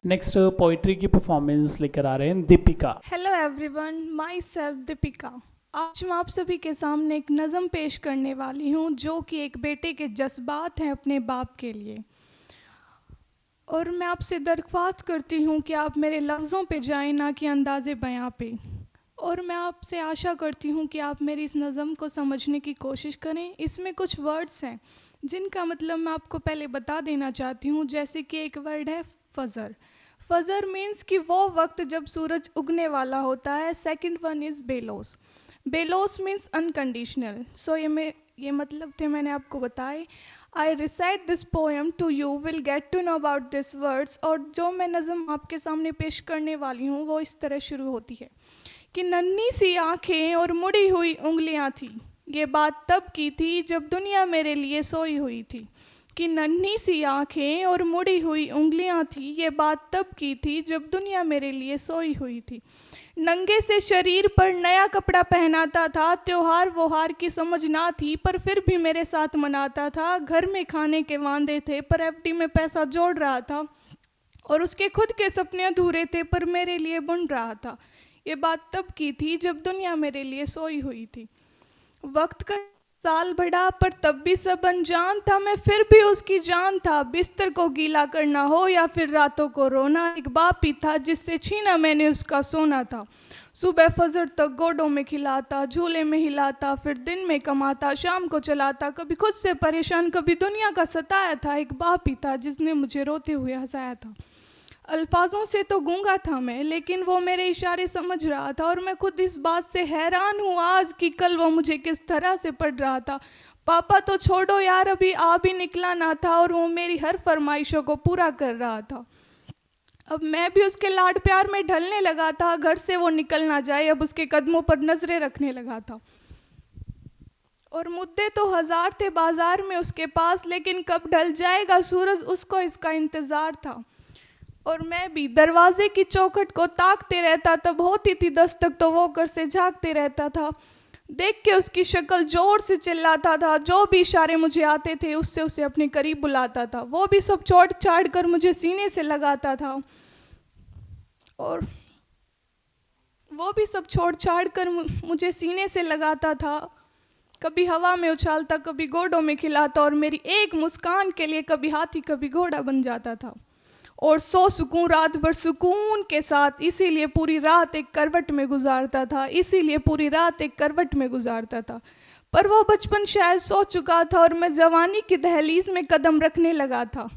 Next poetry की performance लेकर आ रहे हैं Deepika. Hello everyone, my self Deepika. आज मैं आप सभी के सामने एक नज़म पेश करने वाली हूँ जो कि एक बेटे के जज्बात हैं अपने बाप के लिए। और मैं आपसे दरख्वास्त करती हूँ कि आप मेरे लफ्ज़ों पे जाएं, ना कि अंदाज़े बयां पे। और मैं आपसे आशा करती हूँ कि आप मेरी इस नज़म को समझने की कोशिश करें। इसमें कुछ वर्ड्स हैं जिनका मतलब मैं आपको पहले बता देना चाहती हूँ। जैसे कि एक वर्ड है फजर। फजर मीन्स कि वो वक्त जब सूरज उगने वाला होता है। Second one is bellows. Bellows means unconditional. So ये मतलब थे मैंने आपको बताए। I recite this poem to you will get to know about this words. और जो मैं नज़म आपके सामने पेश करने वाली हूँ वो इस तरह शुरू होती है कि नन्ही सी आँखें और मुड़ी हुई उंगलियाँ थी, ये बात तब की थी जब दुनिया मेरे लिए सोई हुई थी। कि नन्ही सी आँखें और मुड़ी हुई उंगलियाँ थी, ये बात तब की थी जब दुनिया मेरे लिए सोई हुई थी। नंगे से शरीर पर नया कपड़ा पहनाता था, त्योहार वोहार की समझ ना थी पर फिर भी मेरे साथ मनाता था। घर में खाने के वांदे थे पर एफडी में पैसा जोड़ रहा था। और उसके खुद के सपने अधूरे थे पर मेरे लिए बुन रहा था। ये बात तब की थी जब दुनिया मेरे लिए सोई हुई थी। वक्त का साल बढ़ा पर तब भी सब अनजान था, मैं फिर भी उसकी जान था। बिस्तर को गीला करना हो या फिर रातों को रोना, एक बाप ही था जिससे छीना मैंने उसका सोना था। सुबह फजर तक गोडों में खिलाता, झूले में हिलाता, फिर दिन में कमाता, शाम को चलाता। कभी खुद से परेशान, कभी दुनिया का सताया था। एक बाप ही था जिसने मुझे रोते हुए हंसाया था। अल्फाजों से तो गूंगा था मैं, लेकिन वो मेरे इशारे समझ रहा था। और मैं खुद इस बात से हैरान हूँ आज कि कल वो मुझे किस तरह से पढ़ रहा था। पापा तो छोड़ो यार, अभी आ भी निकला ना था और वो मेरी हर फरमाइशों को पूरा कर रहा था। अब मैं भी उसके लाड प्यार में ढलने लगा था। घर से वो निकल ना जाए, अब उसके कदमों पर नजरें रखने लगा था। और मुद्दे तो हजार थे बाजार में उसके पास, लेकिन कब ढल जाएगा सूरज उसको इसका इंतज़ार था। और मैं भी दरवाजे की चौखट को ताकते रहता, तब होती थी दस्तक तो वो घर से झांकते रहता था। देख के उसकी शक्ल जोर से चिल्लाता था, जो भी इशारे मुझे आते थे उससे उसे अपने करीब बुलाता था। वो भी सब छोड़ छाड़ कर मुझे सीने से लगाता था। और वो भी सब छोड़ छाड़ कर मुझे सीने से लगाता था। कभी हवा में उछालता, कभी गोडों में खिलाता, और मेरी एक मुस्कान के लिए कभी हाथी कभी घोड़ा बन जाता था। और सो सुकून रात भर सुकून के साथ, इसीलिए पूरी रात एक करवट में गुजारता था, इसीलिए पूरी रात एक करवट में गुजारता था। पर वो बचपन शायद सो चुका था और मैं जवानी की दहलीज में कदम रखने लगा था।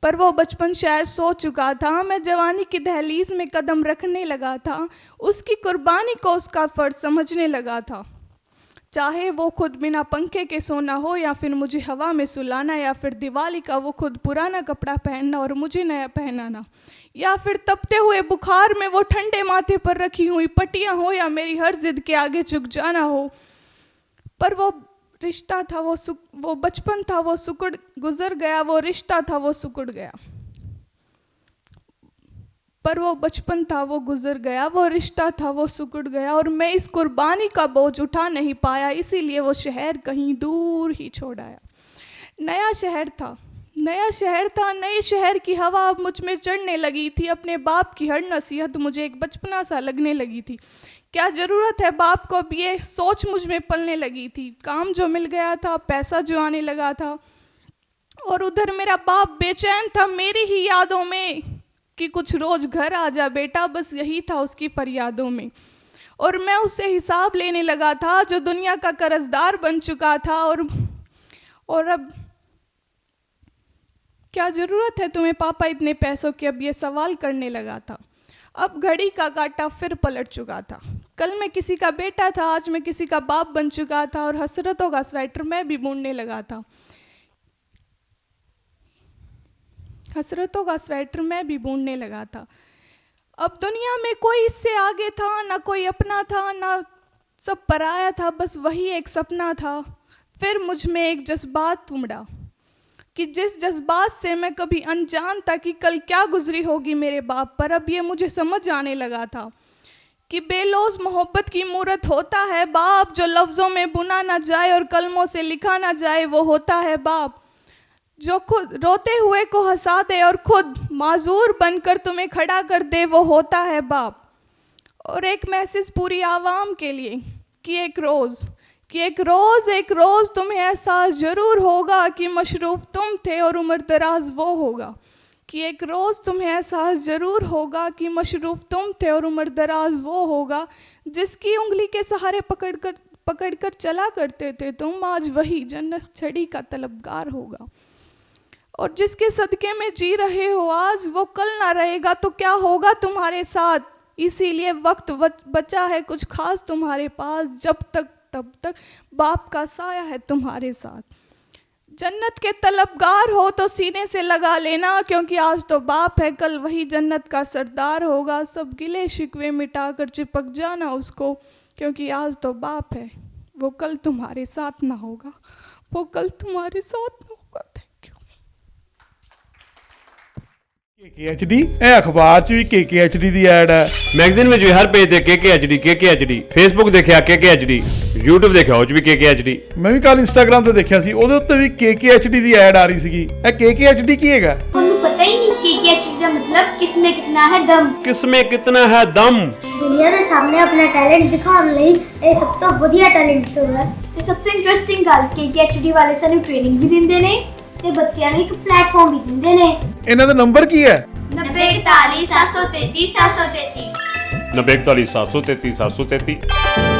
पर वो बचपन शायद सो चुका था, मैं जवानी की दहलीज में कदम रखने लगा था। उसकी कुर्बानी को उसका फ़र्ज समझने लगा था। चाहे वो खुद बिना पंखे के सोना हो, या फिर मुझे हवा में सुलाना, या फिर दिवाली का वो खुद पुराना कपड़ा पहनना और मुझे नया पहनाना, या फिर तपते हुए बुखार में वो ठंडे माथे पर रखी हुई पट्टियाँ हो, या मेरी हर जिद के आगे झुक जाना हो। पर वो रिश्ता था, वो बचपन था, वो सुकुड़ गुजर गया। वो रिश्ता था, वो सुकुड़ गया। पर वो बचपन था, वो गुजर गया। वो रिश्ता था, वो सिकुड़ गया। और मैं इस कुर्बानी का बोझ उठा नहीं पाया, इसीलिए वो शहर कहीं दूर ही छोड़ आया। नया शहर था, नया शहर था, नए शहर की हवा अब मुझ में चढ़ने लगी थी। अपने बाप की हर नसीहत मुझे एक बचपना सा लगने लगी थी। क्या ज़रूरत है बाप को, अब ये सोच मुझ में पलने लगी थी। काम जो मिल गया था, पैसा जो आने लगा था, और उधर मेरा बाप बेचैन था मेरी ही यादों में कि कुछ रोज घर आ जा बेटा, बस यही था उसकी फरियादों में। और मैं उससे हिसाब लेने लगा था जो दुनिया का कर्जदार बन चुका था। और अब क्या ज़रूरत है तुम्हें पापा इतने पैसों की, अब ये सवाल करने लगा था। अब घड़ी का कांटा फिर पलट चुका था। कल मैं किसी का बेटा था, आज मैं किसी का बाप बन चुका था। और हसरतों का स्वेटर मैं भी बुनने लगा था। हसरतों का स्वेटर मैं भी बुनने लगा था। अब दुनिया में कोई इससे आगे था, ना कोई अपना था, ना सब पराया था, बस वही एक सपना था। फिर मुझ में एक जज्बात उमड़ा कि जिस जज्बात से मैं कभी अनजान था कि कल क्या गुजरी होगी मेरे बाप पर, अब ये मुझे समझ आने लगा था कि बेलौस मोहब्बत की मूरत होता है बाप, जो लफ्ज़ों में बुना ना जाए और कलमों से लिखा ना जाए, वो होता है बाप। जो खुद रोते हुए को हंसा दे और खुद माजूर बनकर तुम्हें खड़ा कर दे, वो होता है बाप। और एक मैसेज पूरी आवाम के लिए कि एक रोज़ तुम्हें एहसास ज़रूर होगा कि मशरूफ़ तुम थे और उम्र दराज वो होगा, कि एक रोज़ तुम्हें एहसास ज़रूर होगा कि मशरूफ़ तुम थे और उम्र दराज वो होगा, जिसकी उंगली के सहारे पकड़कर चला करते थे तुम, आज वही जन्नत छड़ी का तलबगार होगा। और जिसके सदक़े में जी रहे हो आज, वो कल ना रहेगा तो क्या होगा तुम्हारे साथ। इसीलिए वक्त बचा है कुछ खास तुम्हारे पास, जब तक तब तक बाप का साया है तुम्हारे साथ। जन्नत के तलबगार हो तो सीने से लगा लेना, क्योंकि आज तो बाप है, कल वही जन्नत का सरदार होगा। सब गिले शिकवे मिटाकर चिपक जाना उसको, क्योंकि आज तो बाप है, वो कल तुम्हारे साथ ना होगा, वो कल तुम्हारे साथ ना होगा। Thank you. KKHD ਇਹ ਅਖਬਾਰ 'ਚ ਵੀ KKHD ਦੀ ਐਡ ਹੈ, ਮੈਗਜ਼ੀਨ ਵਿੱਚ ਵੀ ਹਰ ਪੇਜ ਤੇ KKHD, ਫੇਸਬੁੱਕ ਦੇਖਿਆ KKHD, YouTube ਦੇਖਿਆ ਉਹ 'ਚ ਵੀ KKHD। ਮੈਂ ਵੀ ਕੱਲ ਇੰਸਟਾਗ੍ਰਾਮ ਤੇ ਦੇਖਿਆ ਸੀ, ਉਹਦੇ ਉੱਤੇ ਵੀ KKHD ਦੀ ਐਡ ਆ ਰਹੀ ਸੀਗੀ। ਇਹ KKHD ਕੀ ਹੈਗਾ? ਤੁਹਾਨੂੰ ਪਤਾ ਹੀ ਨਹੀਂ KKHD ਦਾ ਮਤਲਬ ਕਿਸਮੇ ਕਿਤਨਾ ਹੈ ਦਮ। ਕਿਸਮੇ ਕਿਤਨਾ ਹੈ ਦਮ। ਦੁਨੀਆ ਦੇ ਸਾਹਮਣੇ ਆਪਣਾ ਟੈਲੈਂਟ ਦਿਖਾਉਣ ਲਈ ਇਹ ਸਭ ਤੋਂ ਵਧੀਆ ਟੈਲੈਂਟ ਸ਼ੋਅ ਹੈ। ਤੇ ਸਭ ਤੋਂ ਇੰਟਰਸਟਿੰਗ ਗੱਲ, KKHD ਵਾਲੇ ਸਾਨੂੰ ਟ੍ਰੇਨਿੰਗ ਵੀ ਦਿੰਦੇ ਨੇ ਤੇ ਬੱਚਿਆਂ ਨੂੰ ਇੱਕ ਪਲੇਟਫਾਰਮ ਵੀ ਦਿੰਦੇ ਨੇ। ਇਹਨਾਂ ਦਾ ਨੰਬਰ ਕੀ ਹੈ? 9041 733 733 9041 733 733।